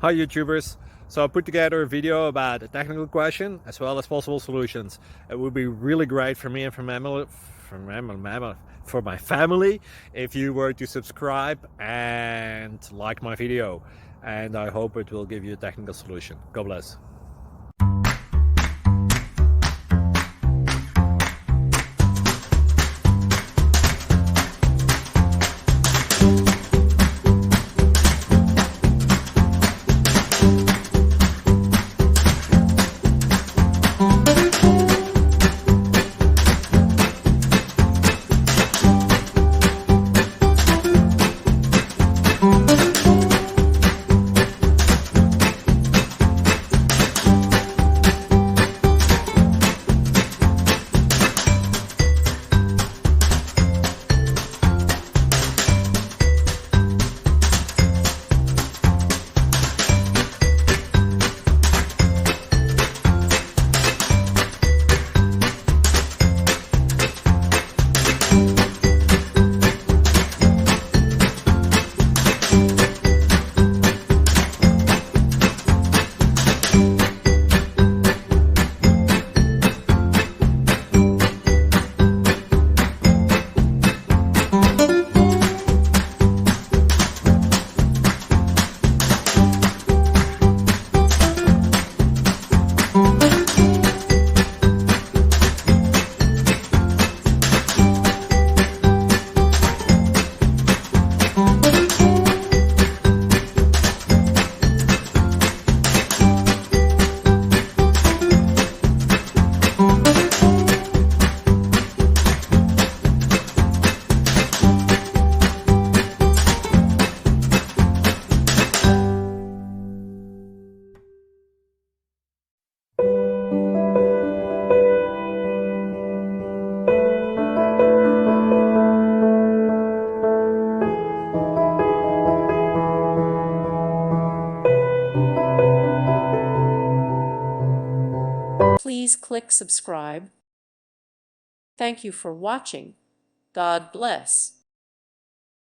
Hi YouTubers! So I put together a video about a technical question as well as possible solutions. It would be really great for me and for my family if you were to subscribe and like my video, and I hope it will give you a technical solution. God bless. Please click subscribe. Thank you for watching. God bless.